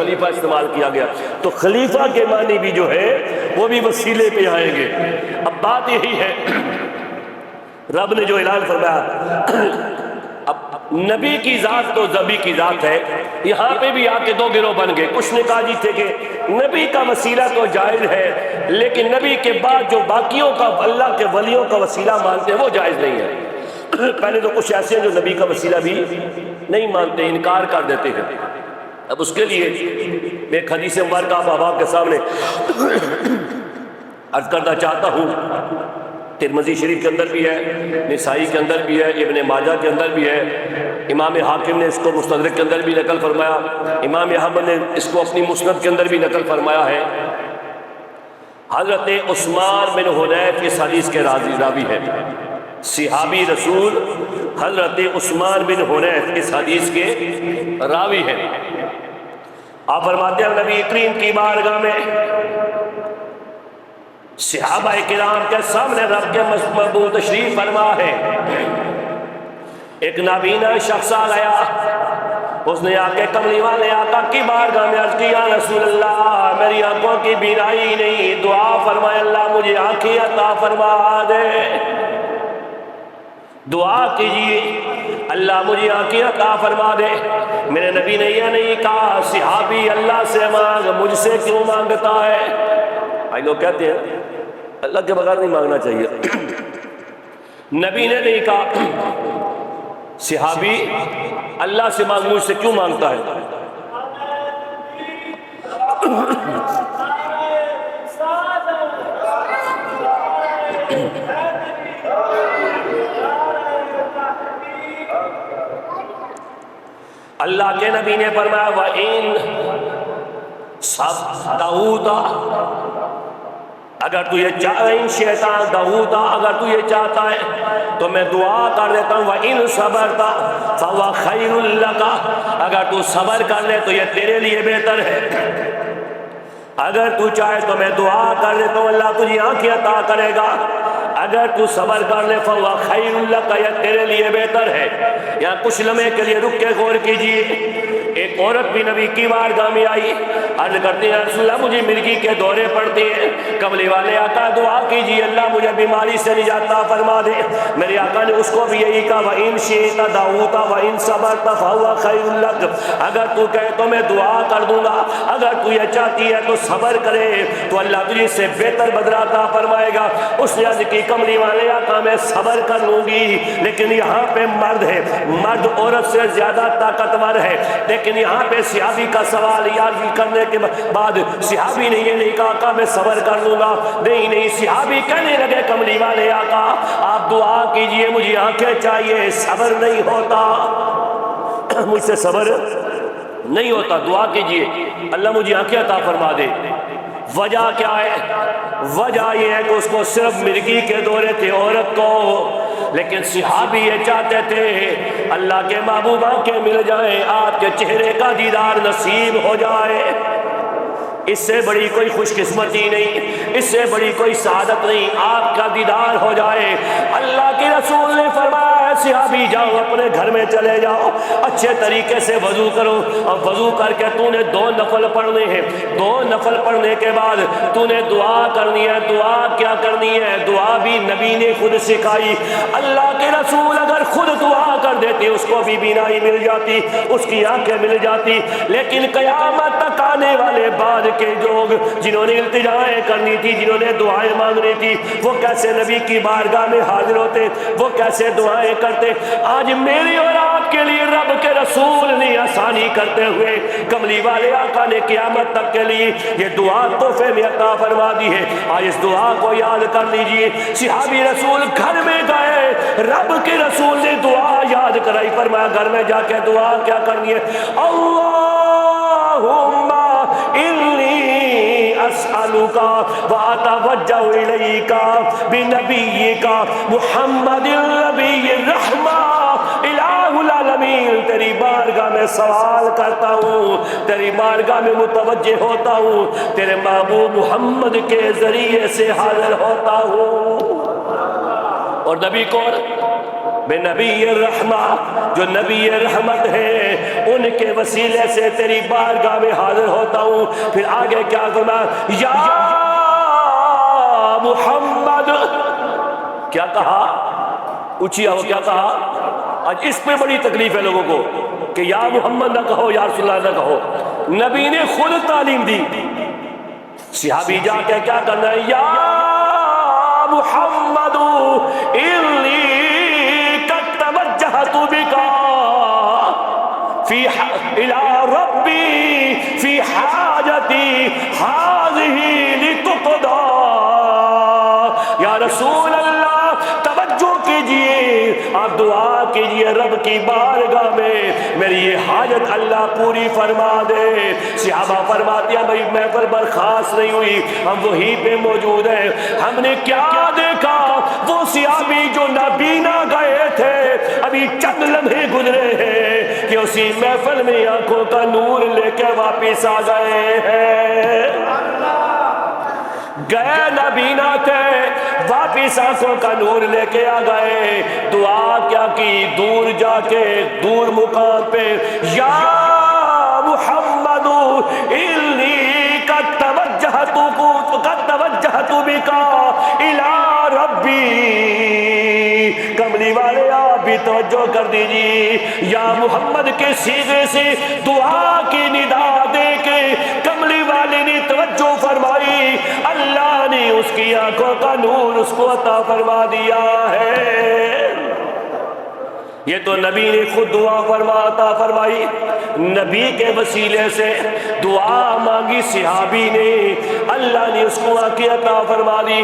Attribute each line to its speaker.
Speaker 1: خلیفہ استعمال کیا گیا، تو خلیفہ کے معنی بھی جو ہے وہ بھی وسیلے پہ آئیں گے۔ اب بات یہی ہے، رب نے جو اعلان فرمایا اب نبی کی ذات تو ذبی کی ذات ہے، یہاں پہ بھی آ کے دو گروہ بن گئے۔ کچھ نے کہا جی تھے کہ نبی کا وسیلہ تو جائز ہے، لیکن نبی کے بعد جو باقیوں کا اللہ کے ولیوں کا وسیلہ مانتے ہیں وہ جائز نہیں ہے۔ پہلے تو کچھ ایسے ہیں جو نبی کا وسیلہ بھی نہیں مانتے، انکار کر دیتے ہیں۔ اب اس کے لیے میں ایک حدیث مبارکہ آپ احباب کے سامنے عرض کرنا چاہتا ہوں۔ ترمذی شریف کے اندر بھی ہے، نسائی کے اندر بھی ہے، ابن ماجہ کے اندر بھی ہے، امام حاکم نے اس کو مستدرک کے اندر بھی نقل فرمایا، امام احمد نے اس کو اپنی مسند کے اندر بھی نقل فرمایا ہے۔ حضرت عثمان بن حنیف اس حدیث کے راوی ہے، صحابی رسول حضرت عثمان بن حنیف اس حدیث کے راوی ہے۔ آپ فرماتے ہیں نبی کریم کی بارگاہ میں صحابہ کرام کے سامنے رب کے محبوب تشریف فرما ہے، ایک نابینا شخص آیا، اس نے آ کے کملی والے آقا کی بارگاہ میں عرض کیا رسول اللہ میری آنکھوں کی بینائی نہیں، دعا فرمائے اللہ مجھے آنکھیں عطا فرما دے، دعا کیجیے اللہ مجھے آنکھیں عطا فرما دے۔ میرے نبی نے یہ نہیں کہا صحابی اللہ سے مانگ، مجھ سے کیوں مانگتا ہے؟ آئی لوگ کہتے ہیں اللہ کے بغیر نہیں مانگنا چاہیے۔ نبی نے نہیں کہا صحابی اللہ سے مانگ، مجھ سے کیوں مانگتا ہے؟ اللہ کے نبی نے فرمایا وَإِن داؤدا، اگر تو یہ چاہتا شیطان داؤدا اگر تو یہ چاہتا ہے تو میں دعا کر دیتا ہوں وَإِن صَبَرْتَ فَهُوَ خَيْرٌ لَكَ، اگر تو صبر کر لے تو یہ تیرے لیے بہتر ہے۔ اگر تو چاہے تو میں دعا کر دیتا ہوں اللہ تجھے آنکھیں عطا کرے گا، اگر تو صبر کر لے فَهُوَ خَيْرٌ لَكَ، یہ تیرے لیے بہتر ہے۔ یہاں کچھ لمحے کے لیے رک کے غور کیجیے، ایک عورت بھی نبی کی بارگاہ میں آئی، عرض کرتی ہے رسول اللہ مجھے مرگی کے دورے پڑتے ہیں، کملی والے آقا دعا کیجیے اللہ مجھے بیماری سے نجات عطا فرما دے۔ میرے آقا نے اس کو بھی یہی کہا وَإِن شِئْتَ دَعَوْتَ وَإِن صَبَرْتَ فَهُوَ خَيْرٌ لَكَ، اگر تو کہے تو میں دعا کر دوں گا، اگر تو یہ چاہتی ہے تو صبر کرے تو اللہ تجھے سے بہتر بدلہ عطا فرمائے گا۔ اس نے عرض کی کملی والے آقا میں صبر کر لوں گی، لیکن یہاں پہ مرد ہے، مرد عورت سے زیادہ طاقتور ہے، لیکن یہاں پہ صحابی کا سوال یاد کرنے کے بعد صحابی نے یہ نہیں کہا کہ میں صبر کر لوں گا، نہیں صحابی کہنے لگے کملی والے آقا آپ دعا کیجئے مجھے آنکھیں چاہیے، صبر نہیں ہوتا، مجھ سے صبر نہیں ہوتا، دعا کیجئے اللہ مجھے آنکھیں عطا فرما دے۔ وجہ کیا ہے؟ وجہ یہ ہے کہ اس کو صرف مرگی کے دورے تھے عورت کو، لیکن صحابی یہ چاہتے تھے اللہ کے محبوب آنکھیں مل جائیں، آپ کے چہرے کا دیدار نصیب ہو جائے۔ اس سے بڑی کوئی خوش قسمتی نہیں، اس سے بڑی کوئی سعادت نہیں، آپ کا دیدار ہو جائے۔ اللہ کے رسول نے فرمایا صحابی جاؤ اپنے گھر میں چلے جاؤ، اچھے طریقے سے وضو کرو، اور وضو کر کے تو نے 2 نفل پڑھنے ہیں، 2 نفل پڑھنے کے بعد تو نے دعا کرنی ہے۔ دعا کیا کرنی ہے؟ دعا بھی نبی نے خود سکھائی۔ اللہ کے رسول اگر خود دعا کر دیتے اس کو بھی بینائی مل جاتی، اس کی آنکھیں مل جاتی، لیکن قیامت تک آنے والے بعد کے لوگ جنہوں نے التجائیں کرنی تھی، جنہوں نے دعائیں مانگنی تھی، وہ کیسے نبی کی بارگاہ میں حاضر ہوتے، وہ کیسے دعائیں کرتے۔ آج میری اور آپ کے لیے رب کے رسول نے آسانی کرتے ہوئے کملی والے آقا نے قیامت تک کے لیے یہ دعا تحفے میں عطا فرما دی ہے۔ آج اس دعا کو یاد کر لیجئے۔ صحابی رسول گھر میں گئے، رب کے رسول نے دعا یاد کرائی، فرمایا گھر میں جا کے دعا کیا کرنی ہے؟ اللہم انی اسألک واتوجہ الیک بنبیک محمد النبی الرحمہ الہ العالمین، تیری بارگاہ میں سوال کرتا ہوں، تیری بارگاہ میں متوجہ ہوتا ہوں، تیرے محبوب محمد کے ذریعے سے حاضر ہوتا ہوں۔ اور نبی کون؟ میں نبی رحمہ جو نبی رحمت ہے ان کے وسیلے سے تیری بارگاہ میں حاضر ہوتا ہوں. پھر آگے کیا فرمایا؟ یا محمد. کیا کہا؟ اونچی آواز کیا کہا؟ آج اس پہ بڑی تکلیف ہے لوگوں کو کہ یا محمد نہ کہو، یا رسول اللہ نہ کہو. نبی نے خود تعلیم دی. صحابی جا کے کیا کرنا ہے؟ یا محمد انی قد توجہت بکا فی الی ربی فی حاجتی ہذہ لتقضی. یا رسول اللہ توجہ کیجئے، آپ دعا کیجئے رب کی بارگاہ میں میری یہ حاجت اللہ پوری فرما دے. صحابہ فرماتے ہیں بھائی محفل برخاست نہیں ہوئی، ہم وہیں پہ موجود ہیں. ہم نے کیا دیکھا؟ وہ صحابی جو نابینا گئے تھے ابھی چند لمحے گزرے ہیں کہ اسی محفل میں آنکھوں کا نور لے کے واپس آ گئے ہیں. گئے نابینا تھے، واپس آنکھوں کا نور لے کے آ گئے. دعا کیا کی؟ دور جا کے دور مقام پہ یا محمد انی قد توجہت بکا الی ربی. کملی والے آپ بھی توجہ کر دیجیے. یا محمد کے سیغے سے دعا کی ندا دے کے کملی والے نے توجہ فرمائی. اللہ نے اس کی آنکھوں کا نور اس کو عطا فرما دیا ہے. یہ تو نبی نے خود دعا عطا فرمائی. نبی کے وسیلے سے دعا مانگی صحابی نے، اللہ نے اس کو آنکھیں عطا فرما دی.